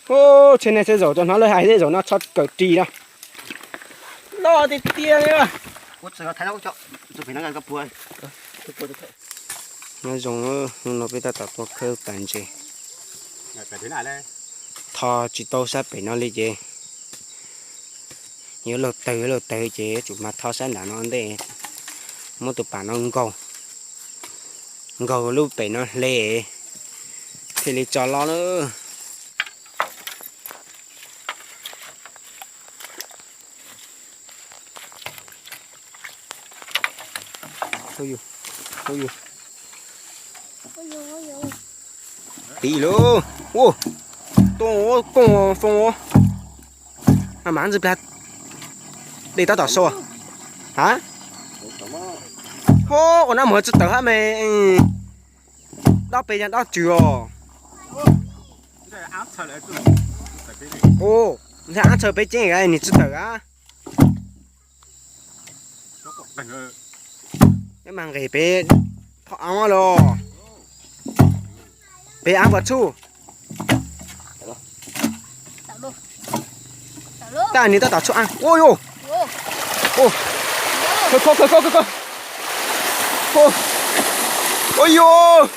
ô trên này sẽ rổ cho nó lợi hại thế rồi nó cho cởi trì đó lo thì tia đấy mà quất sờ thái đâu cho tôi phải nói gặp bùa nó dùng nó bây giờ tập một khâu tàn gì phải thế nào đây thò chỉ tao sẽ phải nó đi gì nhớ lột từ chế chủ mặt thò sẽ là nó đây một tụ bản nó ngầu lúc phải nó lệ thì lấy cho nó nữa thôi dù tí luôn ô to con phong à máng gì bẹt để tao đỏ sâu hả ô nó mở chút tờ hả mày đó bây giờ đó chưa ô thế ăn chờ bây giờ cái này chút tờ á cái màng cái bé họ ăn rồi bé ăn vật chu ta này ta đảo cho ăn ôi ô ô khô ô ôi yo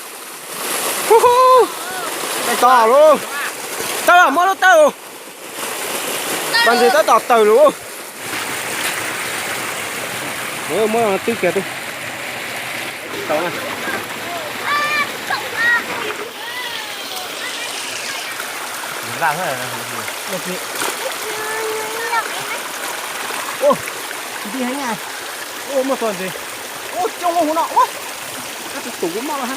đây to luôn tao là mua nó tao còn gì tao tọt từ luôn ôi mua tư kìa tôi tao này làm thế này ô đi hay nha ô một tuần gì ô trong hồ nọ quá các tủ cũng mau ha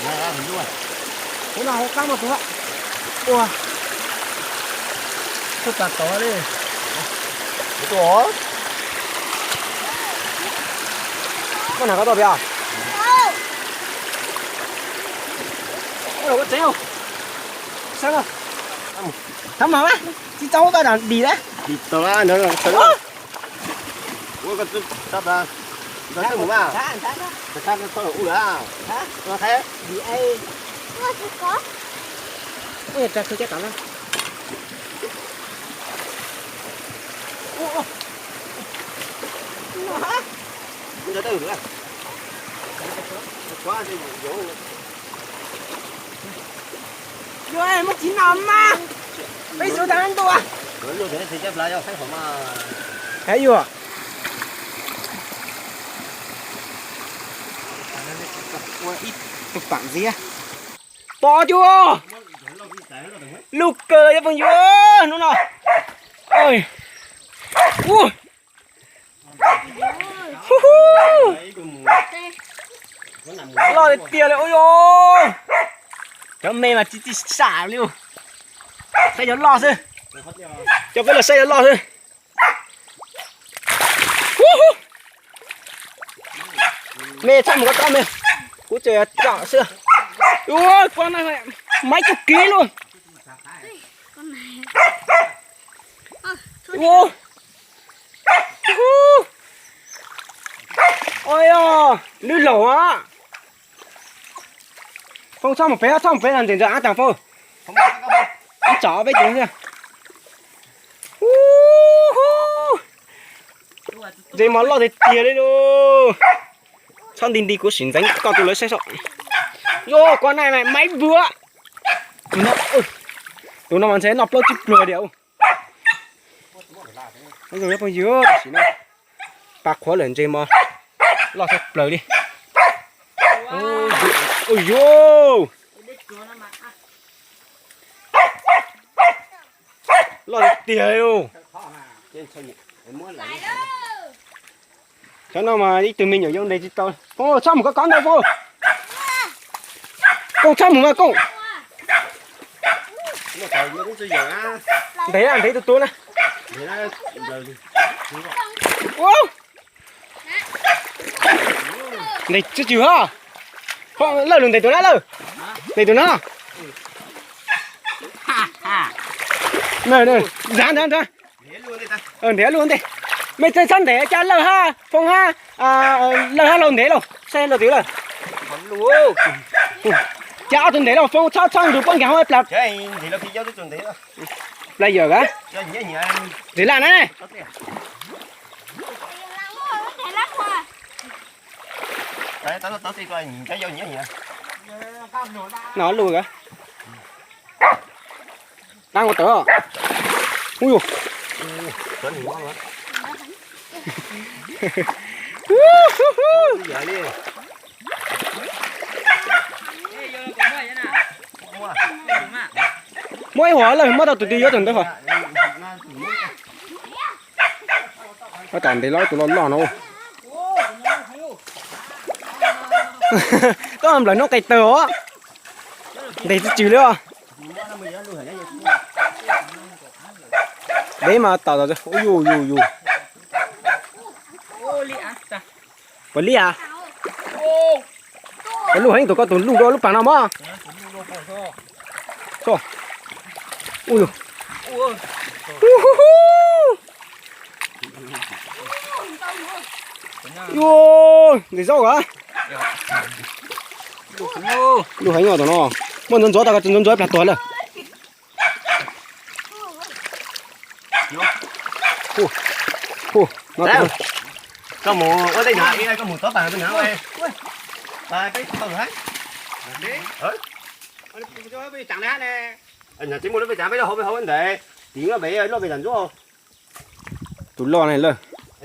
ra hình luôn hồ nào căng một thứ ạ ô tôi chặt to đi tổ con nào có to bia có cháy không sao không thắm mà chị cháu ta đang đi đấy đi tao ra nữa rồi tao ra ủa con sắp ra nó thấy một à cái khác nó có ủa à nó thấy đi ai có ôi trời tôi chết tao lắm nó thấy được à quá thì vô vô em mất chín năm mà bây giờ thằng tôi à rồi thế thì chấp lại cho thấy không mà thấy chưa ít tục bản gì à to chưa lục cờ cho bằng vô nó nào ôi ui lo được tiền rồi ôi ôi cho mẹ mà chỉ xả luôn xây cho lo chứ cho cái là xây cho lo chứ mẹ chắc một con mẹ cú trời chọn xưa ui con này mẹ mấy chục ký luôn con này ui ôi à lưới lẩu á không sao một phế làm tiền ra ăn chẳng phô ăn chó với chúng nha gì mà lo thì tiền đấy đâu xong đi đi của xỉn đánh con tôi lấy xe sọ vô con này máy vừa tụi nó mà sẽ nộp lo chip rồi đều bây giờ bao nhiêu xỉn này bạc khóa lần gì mà lo thật lời đi ôi vô lo được tiền luôn cho nó mà đi từ mình ở trong đây chứ tao con cho một cái con đâu vô con cho một con thấy là thấy tụi tôi này này chưa chịu hả không lỡ đừng thấy tụi nó lỡ thấy tụi nó này dán thế luôn đi mày thấy sẵn thế cha lỡ ha phong ha lỡ ha lồn thế rồi xe lỡ tí rồi cháu tuần đấy là phong cháu xong rồi con kéo hơi plạt Chơi thì nó phi giáo chuẩn thế đó. bây giờ á Chơi nhớ nhớ. để làm này Đấy, tao thì coi nhìn cái vô nhớ nhớ. nó lùi cả đang có tớ ui dồi Tuấn thì ngon lắm. Giờ đi. mỗi hóa là mất đầu tụi đi vô tuần đấy hả nó tàn để nói tụi nó lò nó có làm lời nó cày tớ á để chịu nữa đấy mà tao rồi ui ui ui ui có ly à cái lúc hành tụi con tụi lúc đó lúc nào mà thôi ui ui để rau hả lúc hành nhỏ tụi nó muốn dân gió ta có dân gió là tuần rồi Đấy. Có mù ở đây nè, đây có mù tốt bằng bên nào đây. Đây cái tao rồi. Đấy. chẳng lẽ nè Anh nhà chỉ mua nó về trả mấy đâu không vấn đề. Tiền nó bị nó bị thành xuống. tụi lo này lơ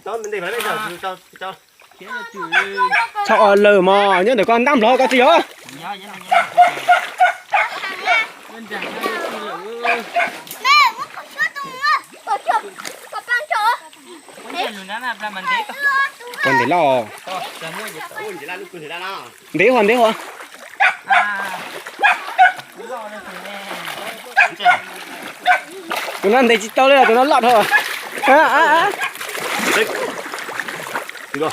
Cho bên đây phải bây giờ cho. sao lờ mà nhưng để con đâm lo có gì hả còn để lo để hoàn tụi nó để chỉ tao là tụi nó lọt thôi Được rồi.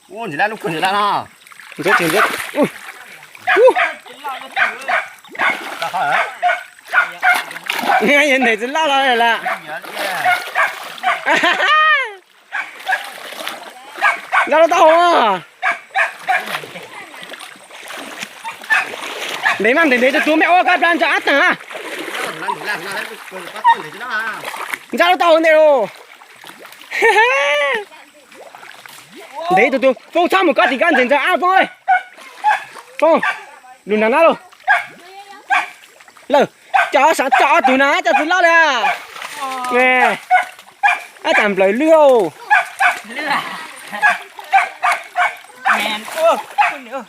Ủa chỉ là lúc chỉ là nó. rất thì rất Ta khỏi hả? ngay nhìn thấy chỉ lao này là ra tao à đấy mà để cho chú mẹ ô các bạn cho ắt hả ra tao này rồi đấy tụi phong sao một cái thì gan dành cho ao thôi phong đừng nản đâu lờ cho sáng cho tụi nó cho tụi nó nè nè á chẳng lời liêu mèn ô không nữa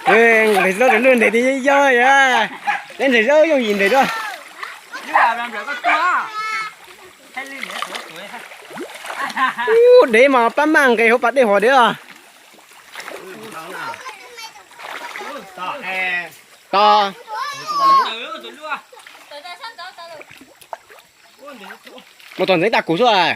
để cho đến luôn để đi chơi à đến để rơi dùng nhìn để rồi chứ làm được có to hay lên để tuổi để mà bám mang cái hộp bát để hỏi đấy à to một tuần giấy tạc củ rồi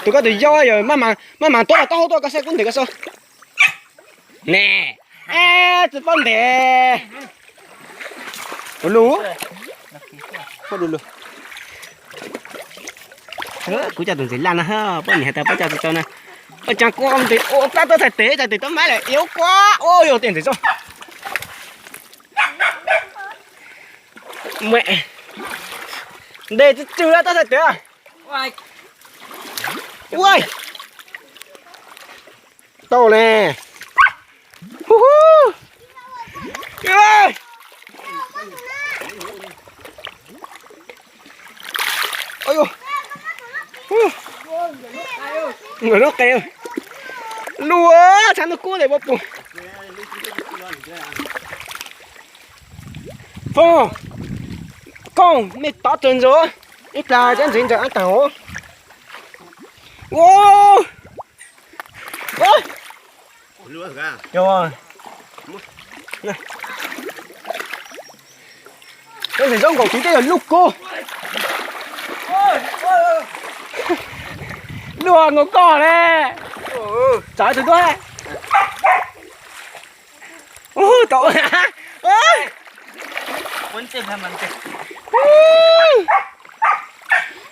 tụi có tụi do rồi mà tốt là tốt tốt cái xe cũng thể cái sao nè tụi con thể lú không lú cũng cho tụi giấy lan ha bọn này ta bắt cho tụi cho nè chẳng con thì ô ta tôi thật tế thì tấm máy lại yếu quá ôi nhiều tiền thì sao mẹ để trừ ra tao thật tế à ui tao nè ơi ôi người nó kêu lúa chẳng được cua để bọc bụng phong con mày tao chân rồi ít là chân dính cho ăn tàu wow ôi Lúa ra. rồi này cái gì trong cổ tí đây là lục cô lùa ngồi cỏ nè trái từ đó tội ơi Quấn tìm làm bằng tiền.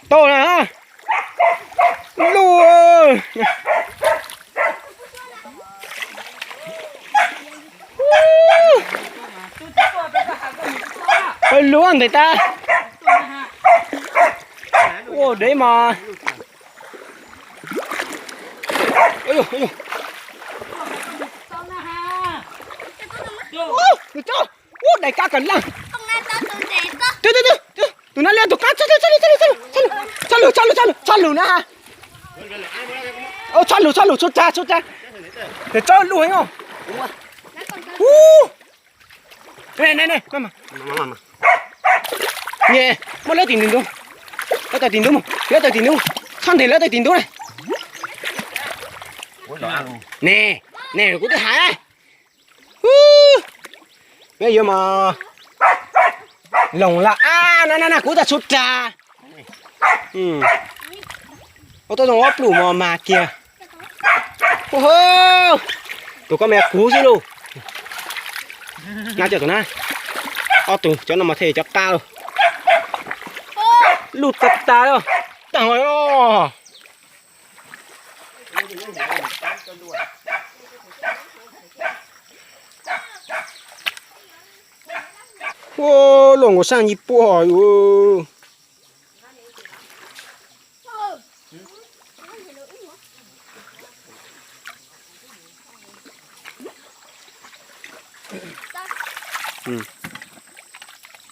To này ha. Lùi. Ôi luôn người ta. Ô đấy mà. Ôi dồi, ôi dồi. Ô, được chưa? Ô, đại ca cần lắm. Ông này tao tụi trẻ tao. Tụi nó lên tụi cá, chăn lù nè ha. Ô, chăn lù, xuất ra. Để cho lù anh không? Này, mama. Nhẹ, mà lấy tiền đúng. Lấy tiền đúng. Không thể lấy tiền đúng này. Nè, của tôi hái. Bây giờ mà lồng là nè, của ta xuất ra. Ô tôi dùng ốp lù mà kìa. Ô hô. Tụi con mẹ cú chứ luôn. Nga chờ tụi nó. Ô tụi cho nó mà thề cho cao rồi. Lụt tập ta đâu. Trời ơi. Ô lồng của sang nhịp bộ hỏi.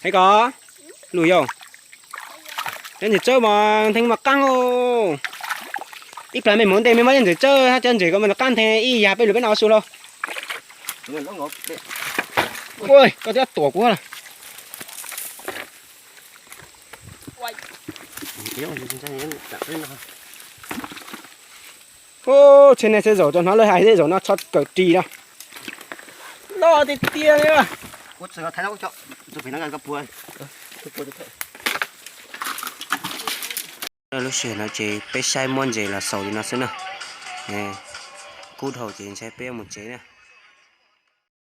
Thấy có lùi không chân chỉ chơi mà thành mà căng ô ít lần mình muốn tìm mấy chân chỉ chơi ha chân chỉ có mình là căng thế y nhà bây giờ bên nào xuống đâu ôi có cái tổ quá là ô trên này sẽ dầu cho nó lời hại sẽ dầu nó chót cỡ trì đâu lo thì tiền đấy mà quất sờ thái đâu cho tôi phải nói gặp bùa lúc xưa nó chỉ bé sai món gì là sầu thì nó sẽ nè nè cút hậu chỉ sai bé một chế nè